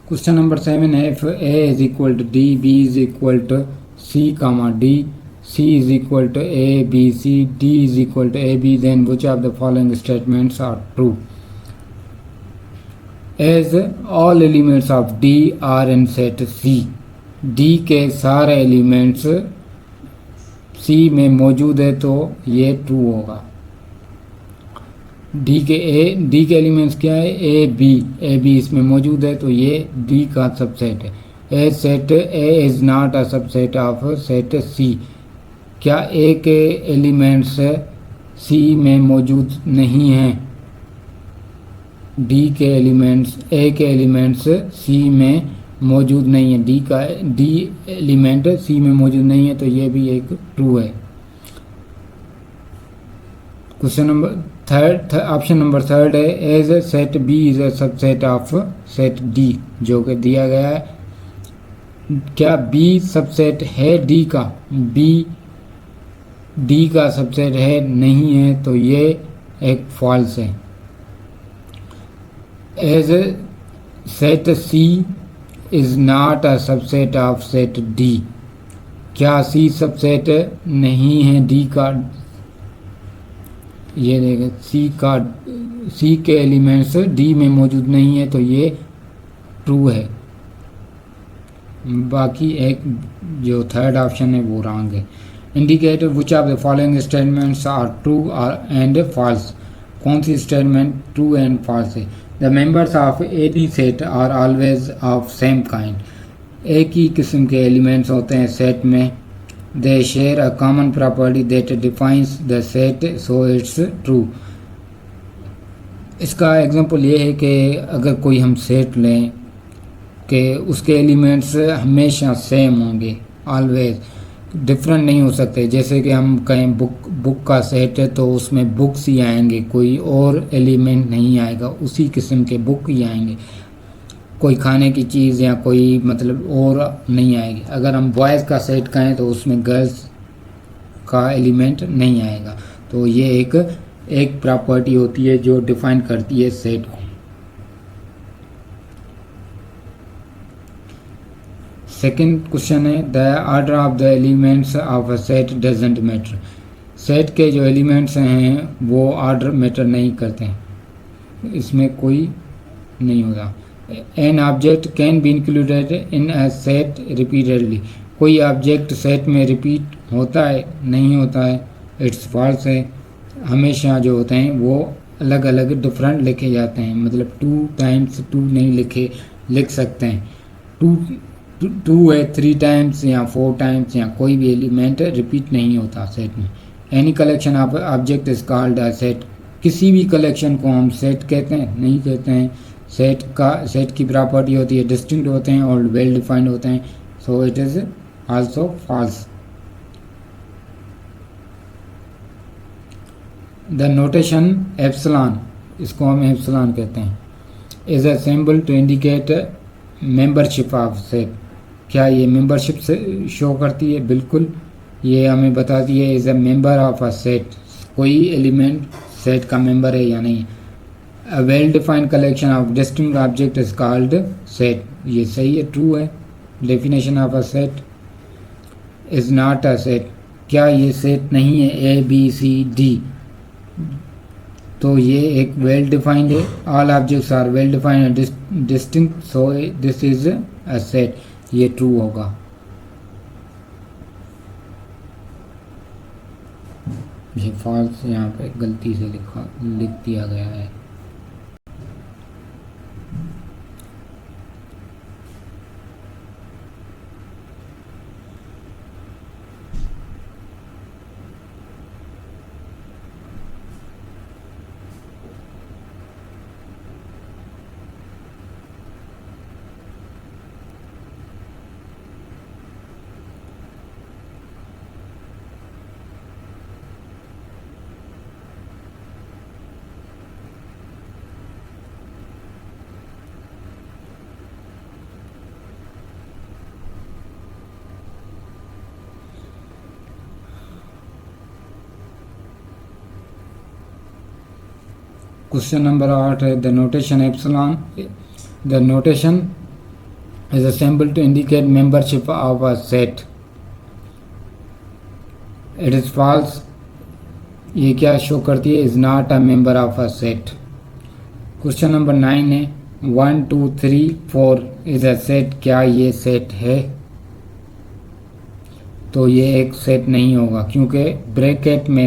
Question number 7, if A is equal to D, B is equal to C, comma D, C is equal to A, B, C, D is equal to A, B, then which of the following statements are true? As all elements of D are in set C, D के सारे elements C में मौजूद है तो ये true होगा। D के elements क्या है? ए बी इसमें मौजूद है तो ये डी का सबसेट है। A set A is not a subset of set C, क्या ए के एलिमेंट्स सी में मौजूद नहीं हैं? डी के एलिमेंट्स ए के एलिमेंट्स सी में मौजूद नहीं है, डी एलिमेंट सी में मौजूद नहीं है तो ये भी एक ट्रू है। Question number third, option number third है as set B is a subset of set D, जो कि दिया गया है। क्या बी सबसेट है डी का? बी डी का सबसेट है नहीं है तो ये एक फॉल्स है। As set C is not a subset of set D, क्या सी सबसेट नहीं है डी का? ये देखें सी के एलिमेंट्स डी में मौजूद नहीं है तो ये ट्रू है। बाकी एक जो थर्ड ऑप्शन है वो रॉन्ग है। Indicate which of the following statements are true and false, कौन सी स्टेटमेंट ट्रू एंड फॉल्स है? The members of any set are always of same kind, एक ही किस्म के एलिमेंट्स होते हैं सेट में। They share a common property that defines the set, so it's true. इसका एग्जांपल ये है कि अगर कोई हम सेट लें कि उसके एलिमेंट्स हमेशा सेम होंगे, ऑलवेज डिफरेंट नहीं हो सकते। जैसे कि हम कहें बुक का सेट है तो उसमें बुक्स ही आएंगे, कोई और एलिमेंट नहीं आएगा, उसी किस्म के बुक ही आएंगे, कोई खाने की चीज़ या कोई मतलब और नहीं आएगी। अगर हम बॉयज़ का सेट कहें तो उसमें गर्ल्स का एलिमेंट नहीं आएगा। तो ये एक प्रॉपर्टी होती है जो डिफाइन करती है सेट को। सेकंड क्वेश्चन है the order of the elements of a set doesn't matter, set के जो एलिमेंट्स हैं वो ऑर्डर मैटर नहीं करते हैं, इसमें कोई नहीं होता। An object can be included in a set repeatedly, कोई ऑब्जेक्ट सेट में रिपीट होता है नहीं होता है, इट्स फॉल्स है। हमेशा जो होते हैं वो अलग अलग डिफरेंट लिखे जाते हैं, मतलब 2 टाइम्स 2 नहीं लिख सकते हैं। 2 है 3 टाइम्स या 4 टाइम्स या कोई भी एलिमेंट रिपीट नहीं होता सेट में। Any collection of object is called a set, किसी भी कलेक्शन को हम सेट कहते हैं नहीं कहते हैं। सेट की प्रॉपर्टी होती है डिस्टिंक्ट होते हैं और वेल डिफाइंड होते हैं, so it is also false. The notation epsilon, इसको हम एप्सिलॉन कहते हैं, is a symbol to indicate membership of set, क्या ये मेंबरशिप से शो करती है? बिल्कुल, ये हमें बताती है is a member of a set, कोई एलिमेंट सेट का मेंबर है या नहीं। A well-defined collection of distinct objects is called set, ये सही है, ट्रू है। Definition of a set is not a set, क्या ये सेट नहीं है? A B C D, तो ये एक well defined है। All objects are well defined and distinct, so this is a set, ये ट्रू होगा। ये फॉल्स यहाँ पे गलती से लिख दिया गया है। क्वेश्चन नंबर 8 है the notation epsilon, the notation is a symbol to indicate membership of a set. It is false. ये क्या शो करती है? Is not a member of a set. Question number 9 है 1 2 3 4 इज अ सेट. क्या ये set है? तो ये एक सेट नहीं होगा क्योंकि ब्रैकेट में